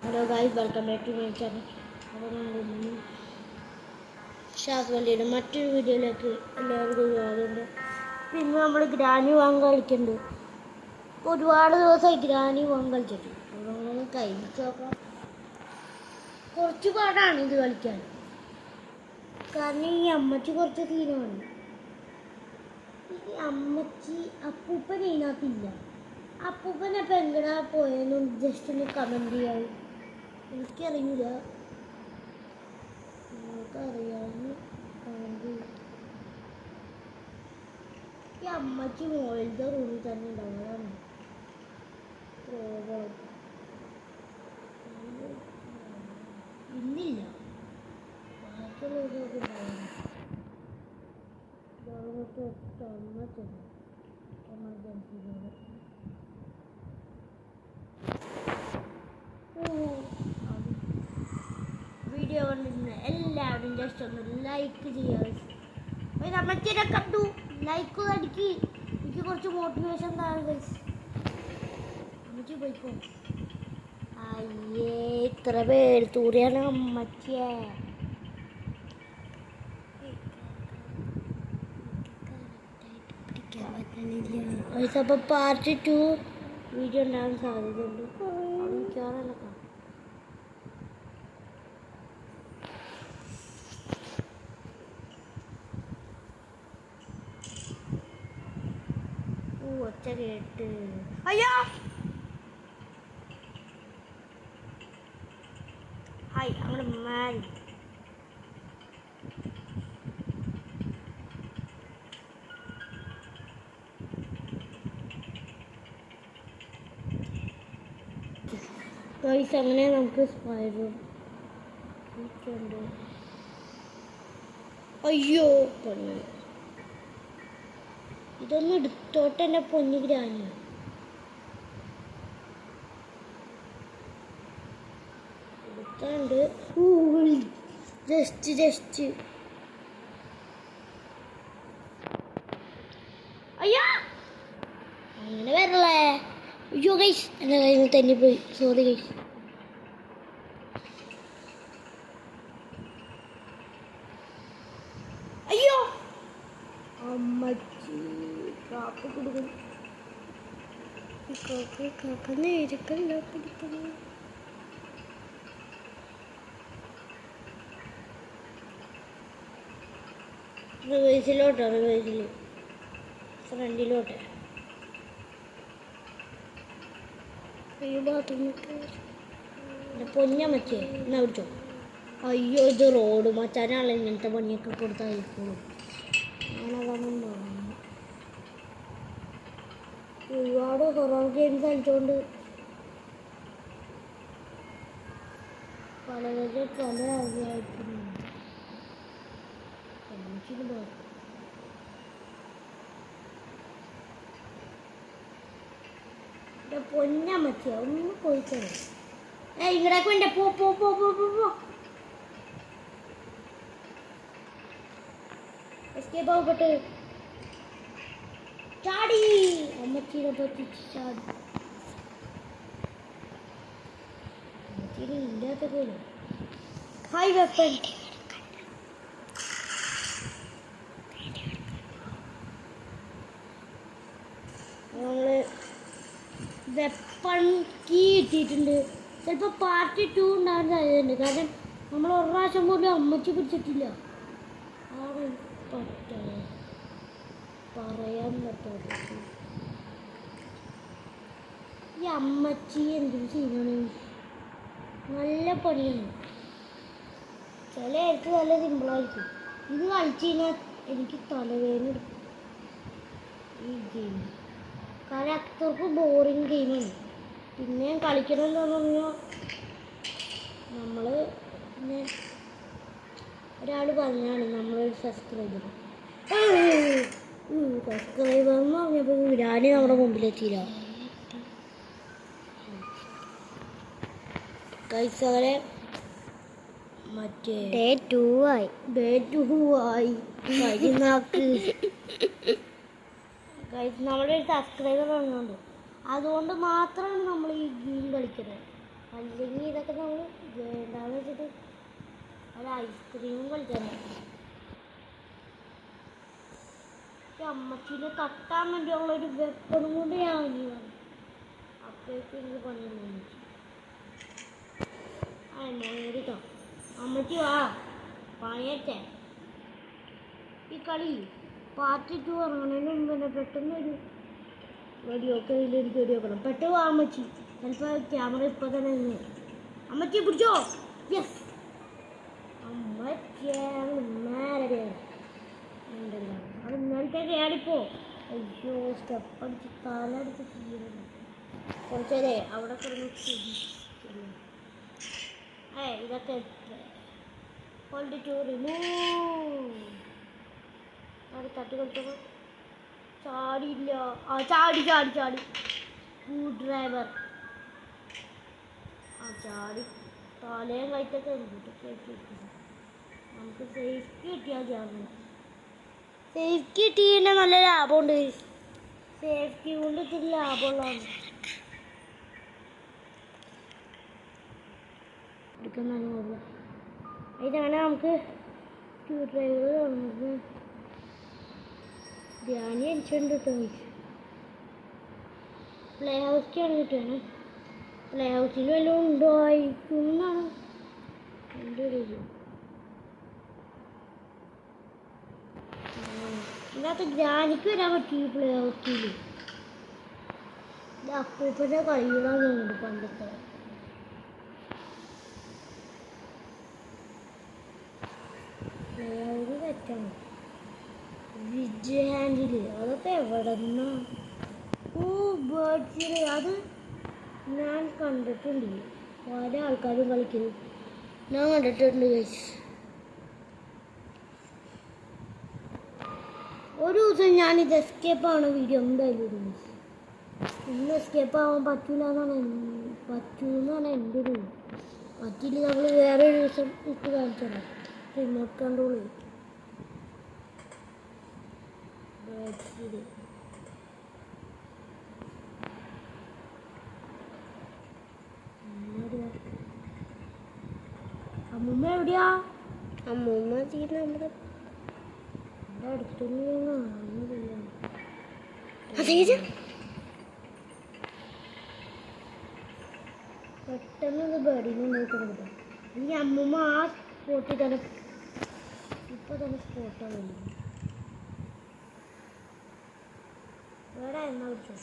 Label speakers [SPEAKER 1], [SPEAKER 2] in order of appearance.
[SPEAKER 1] Hello guys, welcome back to my channel. അപ്പോൾ ഷാസ്വലിയുടെ മറ്റൊരു വീഡിയോയിലേക്ക് എല്ലാവർക്കും സ്വാഗതമുണ്ട്. പിന്നെ നമ്മൾ ഗ്രാനി വാങ്ങാൻ കളിക്കുന്നുണ്ട്. ഒരുപാട് ദിവസമായി ഗ്രാനി വാങ്ങാൻ കളിച്ചിട്ട്. അപ്പോൾ നമ്മൾ കഴിച്ച് നോക്കാം. കുറച്ച് പാടാണ് ഇത് കളിക്കാൻ, കാരണം ഈ അമ്മച്ചി കുറച്ച് തീരുമാനം. ഈ അമ്മച്ചി അപ്പൂപ്പൻ ഇതിനകത്തില്ല. അപ്പൂപ്പനപ്പം എങ്ങടാ പോയെന്നും ജസ്റ്റ് ഒന്ന് കമൻറ്റ് ചെയ്യാൻ. എനിക്കറിയില്ല, നിങ്ങൾക്കറിയാമെന്ന് കമൻറ്റ്. ഈ അമ്മച്ചി മോളിലത്തെ റൂമിൽ തന്നെ ഉണ്ടാവുന്നതാണ്. ഇന്നില്ല, ബാക്കിയുള്ളവരൊക്കെ ഉണ്ടാവുന്നു. എമർജൻസി വീഡിയോ കണ്ടിരുന്ന എല്ലാവരും ജസ്റ്റ് ഒന്ന് ലൈക്ക് ചെയ്യാം. അമ്മച്ചിനെ കണ്ടു, ലൈക്ക് അടിക്ക്, എനിക്ക് കുറച്ച് മോട്ടിവേഷൻ താഴെ ഗൈസ്. അമ്മച്ചി പോയിക്കോ. അയ്യേ, ഇത്ര പേര് തൂറിയാണ് അമ്മച്ചിയെ. അപ്പോൾ പാർട്ട് 2 വീഡിയോ ഉണ്ടാകാൻ സാധ്യതയുണ്ട്. മിക്കവാറും ഒച്ച കേട്ട് അയ്യോ. ഹായ്, അങ്ങനെ മാരി ഗൈസ്. അങ്ങനെ നമുക്ക് സ്പൈഡർ ഉണ്ട്. അയ്യോ പൊന്നു, ഇതൊന്നും എടുത്തോട്ടെ എൻ്റെ പൊന്നു ഗ്രാനി. എടുത്താണ്ട് ജസ്റ്റ് അയ്യോ, അങ്ങനെ വരല്ലേ. അയ്യോ ഗൈസ്, എൻ്റെ കയ്യിൽ നിന്ന് തെന്നിപ്പോയി, സോറി ഗൈസ്. അയ്യോ അമ്മച്ചി കാപ്പ് കൊടുക്കുന്നു. കാക്ക നേരിക്കല്ല പിടിക്കുന്നു. റിവേഴ്സിലോട്ടാണ്, റിവേഴ്സിൽ ഫ്രണ്ടിലോട്ട്. അയ്യോ ബാത്റൂമിട്ട് പൊന്നമ്മച്ചേ എന്നാ വിളിച്ചോ. അയ്യോ, ഇത് റോഡ് മച്ചാനാണല്ലോ ഇങ്ങനത്തെ പണിയൊക്കെ കൊടുത്തായിരിക്കുള്ളൂ. ഞാനതാണെന്ന് പറഞ്ഞു. ഒരുപാട് ഹൊറർ ഗെയിംസ് കളിച്ചുകൊണ്ട് വളരെ പല ആഗ്രഹിക്കുന്നു. പൊന്നമ്മച്ചേ ഒന്ന് പോയിക്കണേ. ഇങ്ങടേക്ക് വേണ്ട, പോ പോ പോ പോ പോ. എസ്കേപ്പ് ആവട്ടെ. ചാടി, അമ്മച്ചീനെ പറ്റിച്ച് ചാടി. അമ്മച്ചീനെ ഇല്ലാത്ത പോലെ. Hi weapon. നമ്മള് വെപ്പൺ കീ ഇട്ടിട്ടുണ്ട്. ചിലപ്പോൾ പാർട്ട് 2 ഉണ്ടാകാൻ സാധ്യതയുണ്ട്, കാരണം നമ്മൾ ഒരു പ്രാവശ്യം പോലും അമ്മച്ചി പിടിച്ചിട്ടില്ല. പറയാൻ പറ്റാത്ത ഈ അമ്മച്ചി എന്തൊരു ചെയ്യുന്നതാണ്. നല്ല പണിയാണ്. ചില എനിക്ക് നല്ല സിമ്പിളായിരിക്കും. ഇത് കളിച്ചു കഴിഞ്ഞാൽ എനിക്ക് തലവേദന എടുക്കും ഈ ഗെയിം, കാരണം അത്രക്ക് ബോറിങ് ഗെയിമാണ്. പിന്നെ കളിക്കണമെന്ന് പറഞ്ഞാൽ നമ്മൾ പിന്നെ ഒരാൾ പറഞ്ഞാണ് നമ്മളൊരു സബ്സ്ക്രൈബർ എന്ന് പറഞ്ഞപ്പോൾ ഗ്രാനി നമ്മുടെ മുമ്പിലെത്തിയില്ല. ഗൈസ്, അവരെ മറ്റേ ഡേ 2 ആയി കഴിഞ്ഞാക്ക്. ഗൈസ്, നമ്മുടെ ഒരു സബ്സ്ക്രൈബർ പറഞ്ഞുകൊണ്ട് അതുകൊണ്ട് മാത്രമാണ് നമ്മൾ ഈ ഗെയിം കളിക്കുന്നത്. അല്ലെങ്കിൽ ഇതൊക്കെ നമ്മൾ വേണ്ടാന്ന് വെച്ചിട്ട് ഒരു ഐസ്ക്രീമും കളിച്ചാൽ അമ്മച്ചീനെ തട്ടാൻ വേണ്ടി അവളൊരു വെപ്പണും കൊണ്ട് ഞാൻ വാങ്ങി വന്നു. അപ്പോഴേക്കും എനിക്ക് പണിയൊന്നും കേട്ടോ. അമ്മച്ചി വാ പണിയട്ടെ. ഈ കളി പാർട്ടിട്ട് പറഞ്ഞതിന് മുമ്പ് തന്നെ പെട്ടെന്നൊരു വെടിയൊക്കെ എനിക്ക് വെടിവെക്കണം. പെട്ടെന്ന് വാ അമ്മച്ചി. ചിലപ്പോൾ ക്യാമറ ഇപ്പോൾ തന്നെ നിന്ന് അമ്മച്ചി പിടിച്ചോ. യെസ് അമ്മച്ചേരടിയാണ് ഉണ്ടല്ലോ. അത് ഇന്നലത്തെ കേടിപ്പോ അയ്യോ സ്റ്റെപ്പ് അടിച്ച് കാലടിച്ച് തീരുന്നു. കുറച്ചേരെ അവിടെ കിടന്ന് ഇതൊക്കെ അവിടെ തട്ടി കൊടുത്തപ്പോൾ ചാടിയില്ല. ആ ചാടി ചാടി ചാടി സ്ക്രൂ ഡ്രൈവർ ആ ചാടി തലയും കയറ്റൊക്കെ നമുക്ക് സേഫ്റ്റി കിട്ടിയാൽ മതി. സേഫ്റ്റി കിട്ടിയതിൻ്റെ നല്ല ലാഭമുണ്ട്. സേഫ്റ്റി കൊണ്ട് ഇത്തിരി ലാഭമുള്ളതാണ്. എടുക്കുന്നതിനുള്ള ഇതാണ് നമുക്ക് സ്ക്രൂ ഡ്രൈവർ നമുക്ക് ധ്യാനി അടിച്ചുകൊണ്ട് കിട്ടും. പ്ലേ ഹൗസിക്കാണ് കിട്ടുകയാണ്. പ്ലേ ഹൗസിൽ വല്ലതും ഉണ്ടോ ആയിരിക്കുമെന്നാണ് എൻ്റെ ഒരു ഇത്. ഇതിനകത്ത് ഗ്രാനിക്ക് വരാൻ പറ്റി പ്ലേ ഹൗസിൽ. ഇത് അപ്പൂപ്പൻ്റെ കളികളാണ് തോന്നുന്നുണ്ട് പണ്ടത്തെ. പ്ലേ ഹൗസ് തെറ്റാണ്. വിജയ് ഹാൻഡിൽ അതൊക്കെ എവിടെ നിന്നാ? ഓ ബേർഡ്സിൽ അത് ഞാൻ കണ്ടിട്ടുണ്ട്. പല ആൾക്കാരും കളിക്കുന്നത് ഞാൻ കണ്ടിട്ടുണ്ട് ഗൈസ്. ഒരു ദിവസം ഞാനിത് എസ്കേപ്പ് ആവണ വീഡിയോ എന്തായാലും ഇടുന്നു. ഇന്ന് എസ്കേപ്പ് ആവാൻ പറ്റൂലെന്നാണ് എൻ്റെ ഒരു പറ്റില്ല. നമ്മൾ വേറെ ഒരു ദിവസം ഇട്ട് കാണിച്ചു തരാം. റിമോട്ട് കൺട്രോൾ അമ്മൂമ്മ എവിടെയാ? അമ്മൂമ്മ നമ്മുടെ അടുത്തൊന്നും പെട്ടെന്ന് ഇത് ബേഡിന് ഉണ്ടായിക്കൊടുക്കും. ഈ അമ്മൂമ്മ ആ സ്പോട്ടിൽ തന്നെ ഇപ്പൊ തന്നെ സ്പോട്ടാണ് വേറെ എന്നാ വിളിച്ചോ.